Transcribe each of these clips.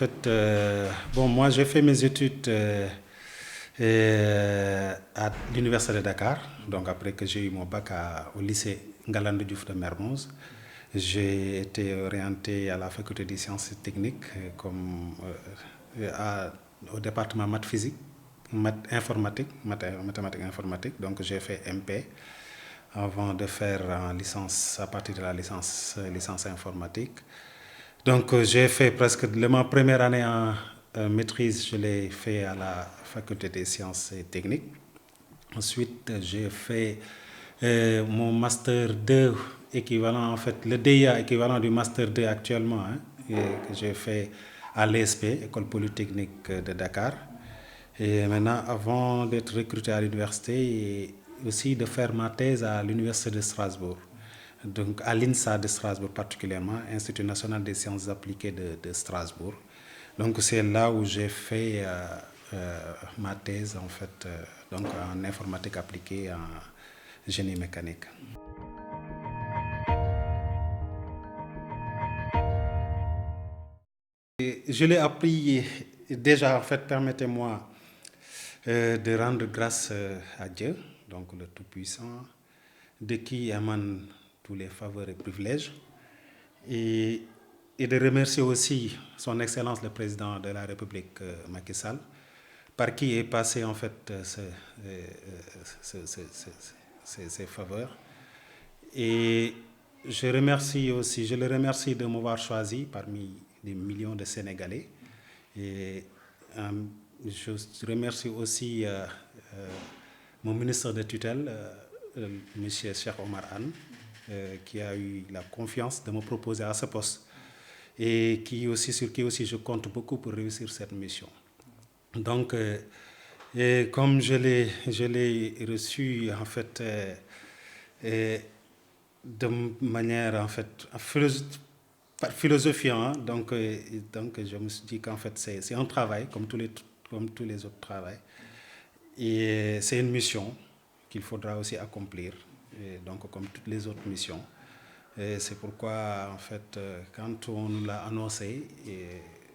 fait, bon, moi j'ai fait mes études à l'Université de Dakar. Donc après que j'ai eu mon bac au lycée Ngalandou Diouf de Mermoz, j'ai été orienté à la faculté des sciences techniques au département maths physique, mathématiques informatique. Donc j'ai fait MP avant de faire en licence, à partir de la licence informatique. Donc j'ai fait presque ma première année en maîtrise, je l'ai fait à la faculté des sciences et techniques. Ensuite, j'ai fait mon master 2 équivalent, en fait, le DIA équivalent du master 2 actuellement, hein, que j'ai fait à l'ESP, École Polytechnique de Dakar. Et maintenant, avant d'être recruté à l'université, et aussi de faire ma thèse à l'université de Strasbourg. Donc à l'INSA de Strasbourg particulièrement, Institut national des sciences appliquées de Strasbourg. Donc c'est là où j'ai fait ma thèse en fait, donc en informatique appliquée, en génie mécanique. Et je l'ai appris déjà, en fait, permettez-moi de rendre grâce à Dieu, donc le Tout-Puissant, de qui émanent tous les faveurs et privilèges, et de remercier aussi son Excellence le Président de la République, Macky Sall, par qui est passé en fait ces faveurs. Et je le remercie de m'avoir choisi parmi des millions de Sénégalais. Et je remercie aussi mon ministre de tutelle, M. Cheikh Omar Anne, qui a eu la confiance de me proposer à ce poste et sur qui aussi je compte beaucoup pour réussir cette mission. Donc, comme je l'ai reçu en fait de manière en fait par philosophie, hein, donc je me suis dit qu'en fait c'est un travail comme tous les autres travails, et c'est une mission qu'il faudra aussi accomplir, et donc comme toutes les autres missions. Et c'est pourquoi en fait quand on nous l'a annoncé,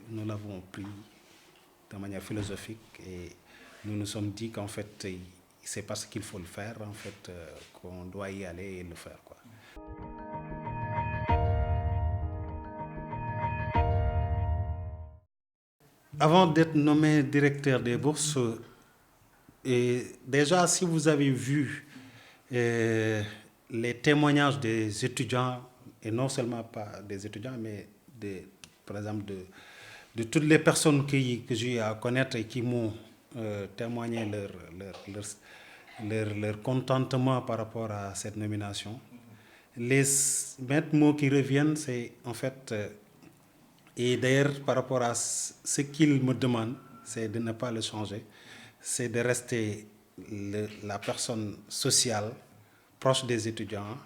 nous l'avons pris de manière philosophique et nous nous sommes dit qu'en fait c'est parce qu'il faut le faire en fait qu'on doit y aller et le faire, quoi. Avant d'être nommé directeur des bourses, et déjà si vous avez vu les témoignages des étudiants, et non seulement pas des étudiants, mais par exemple de toutes les personnes que j'ai eu à connaître et qui m'ont témoigné leur contentement par rapport à cette nomination, les maîtres mots qui reviennent, c'est en fait, et d'ailleurs par rapport à ce qu'ils me demandent, c'est de ne pas le changer, c'est de rester la personne sociale, proche des étudiants,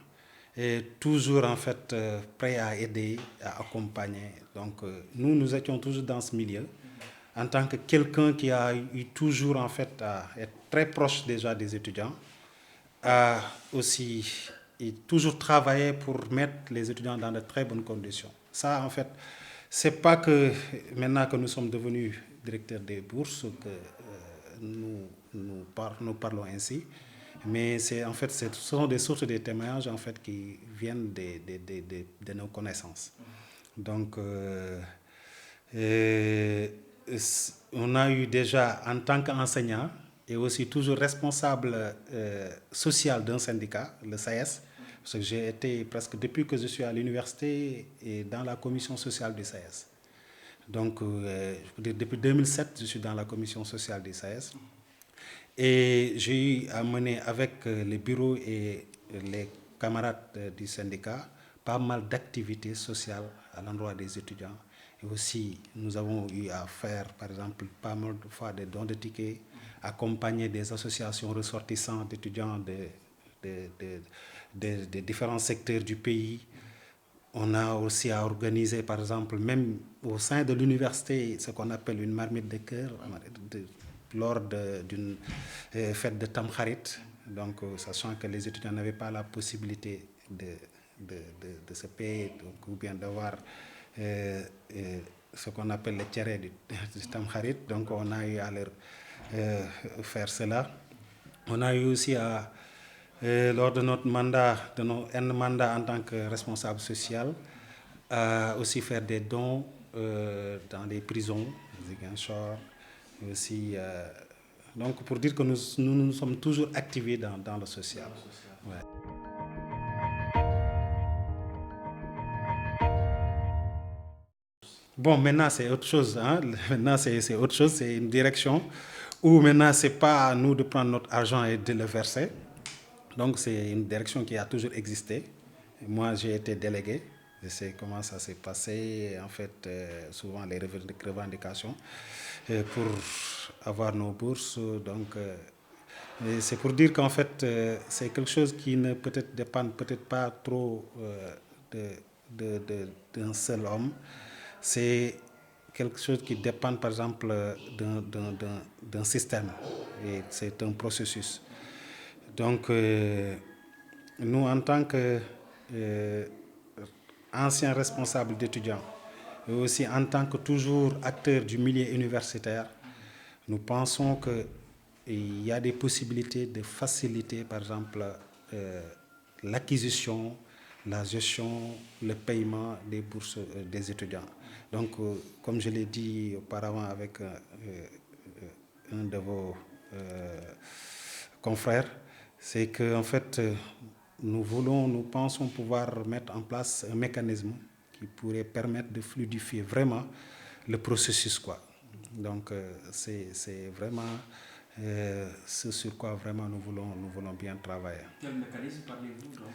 et toujours en fait prêt à aider, à accompagner. Donc nous étions toujours dans ce milieu, en tant que quelqu'un qui a eu toujours en fait à être très proche déjà des étudiants, a aussi toujours travaillé pour mettre les étudiants dans de très bonnes conditions. Ça en fait, c'est pas que maintenant que nous sommes devenus directeurs des bourses que nous parlons ainsi, mais c'est en fait, ce sont des sources de témoignages en fait qui viennent de nos connaissances. Donc, on a eu déjà en tant qu'enseignant et aussi toujours responsable social d'un syndicat, le SAES, parce que j'ai été presque depuis que je suis à l'université et dans la commission sociale du SAES. Donc, je peux dire, depuis 2007, je suis dans la commission sociale du SAES. Et j'ai eu à mener avec les bureaux et les camarades du syndicat pas mal d'activités sociales à l'endroit des étudiants. Et aussi, nous avons eu à faire, par exemple, pas mal de fois des dons de tickets, accompagner des associations ressortissantes d'étudiants des différents secteurs du pays. On a aussi à organiser, par exemple, même au sein de l'université, ce qu'on appelle une marmite de cœur lors d'une fête de Tamkharit. Donc, sachant que les étudiants n'avaient pas la possibilité de se payer, donc, ou bien d'avoir ce qu'on appelle les tchérés du Tamkharit. Donc on a eu à leur faire cela. On a eu aussi lors de notre mandat, de nos N mandats en tant que responsable social, à aussi faire des dons dans les prisons, Ziguinchor, aussi. Donc pour dire que nous sommes toujours activés dans le social. Ouais. Bon, maintenant c'est autre chose. Hein? Maintenant c'est autre chose, c'est une direction où maintenant c'est pas à nous de prendre notre argent et de le verser. Donc c'est une direction qui a toujours existé. Moi j'ai été délégué. Je sais comment ça s'est passé. En fait, souvent les revendications pour avoir nos bourses. Donc c'est pour dire qu'en fait c'est quelque chose qui ne peut-être dépend peut-être pas trop d'un seul homme. C'est quelque chose qui dépend par exemple d'un système et c'est un processus. Donc nous en tant que anciens responsables d'étudiants et aussi en tant que toujours acteurs du milieu universitaire, nous pensons qu'il y a des possibilités de faciliter par exemple l'acquisition, la gestion, le paiement des bourses des étudiants. Donc, comme je l'ai dit auparavant avec un de vos confrères, c'est qu'en fait, nous pensons pouvoir mettre en place un mécanisme qui pourrait permettre de fluidifier vraiment le processus, quoi. Donc, c'est vraiment ce sur quoi vraiment nous voulons bien travailler. Quel mécanisme parlez-vous donc?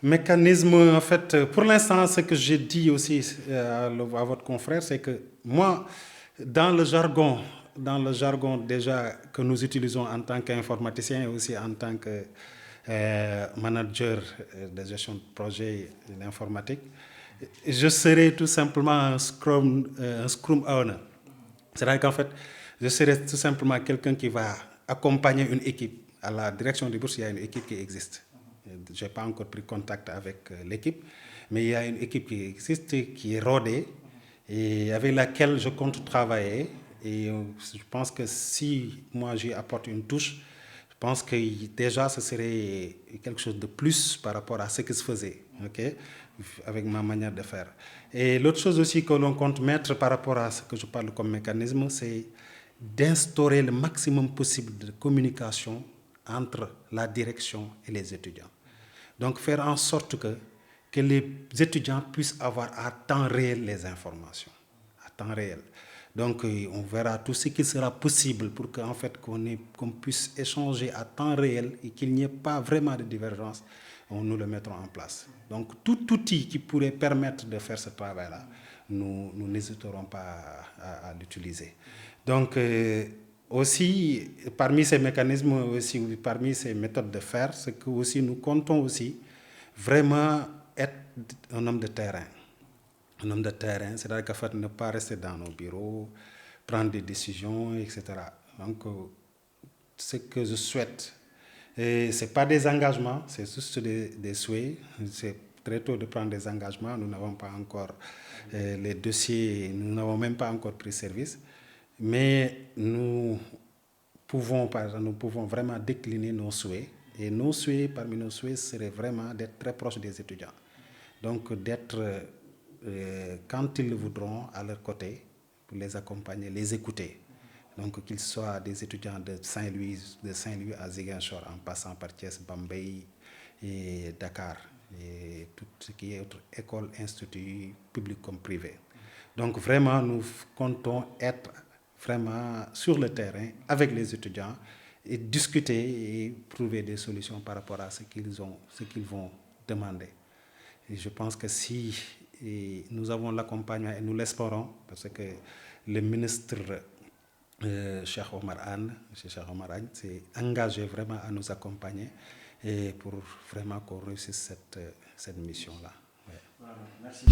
Mécanisme, en fait, pour l'instant, ce que j'ai dit aussi à votre confrère, c'est que moi, dans le jargon déjà que nous utilisons en tant qu'informaticien et aussi en tant que manager de gestion de projet en informatique, je serai tout simplement un Scrum Owner. C'est-à-dire qu'en fait, je serai tout simplement quelqu'un qui va accompagner une équipe. À la direction du bourse, il y a une équipe qui existe. Je n'ai pas encore pris contact avec l'équipe, mais il y a une équipe qui existe, qui est rodée et avec laquelle je compte travailler. Et je pense que si moi j'y apporte une touche, je pense que déjà ce serait quelque chose de plus par rapport à ce qui se faisait, okay, avec ma manière de faire. Et l'autre chose aussi que l'on compte mettre par rapport à ce que je parle comme mécanisme, c'est d'instaurer le maximum possible de communication entre la direction et les étudiants. Donc faire en sorte que les étudiants puissent avoir à temps réel les informations, à temps réel. Donc on verra tout ce qui sera possible pour qu'en fait qu'on puisse échanger à temps réel et qu'il n'y ait pas vraiment de divergence, nous le mettrons en place. Donc tout outil qui pourrait permettre de faire ce travail-là, nous n'hésiterons pas à l'utiliser. Donc aussi, parmi ces mécanismes, aussi, parmi ces méthodes de faire, c'est que aussi nous comptons aussi vraiment être un homme de terrain. Un homme de terrain, c'est-à-dire qu'en fait, ne pas rester dans nos bureaux, prendre des décisions, etc. Donc, ce que je souhaite, ce n'est pas des engagements, c'est juste des souhaits. C'est très tôt de prendre des engagements. Nous n'avons pas encore les dossiers, nous n'avons même pas encore pris service. Mais nous pouvons vraiment décliner nos souhaits. Et nos souhaits, parmi nos souhaits, serait vraiment d'être très proche des étudiants. Donc d'être, quand ils le voudront, à leur côté, pour les accompagner, les écouter. Donc qu'ils soient des étudiants de Saint-Louis à Ziguinchor, en passant par Thiès, Bambey et Dakar, et tout ce qui est autre école, institut, public comme privé. Donc vraiment, nous comptons être vraiment sur le terrain avec les étudiants et discuter et trouver des solutions par rapport à ce qu'ils vont demander. Et je pense que si nous avons l'accompagnement, et nous l'espérons, parce que le ministre Cheikh Omar Anne s'est engagé vraiment à nous accompagner et pour vraiment qu'on réussisse cette mission-là. Ouais. Voilà, merci.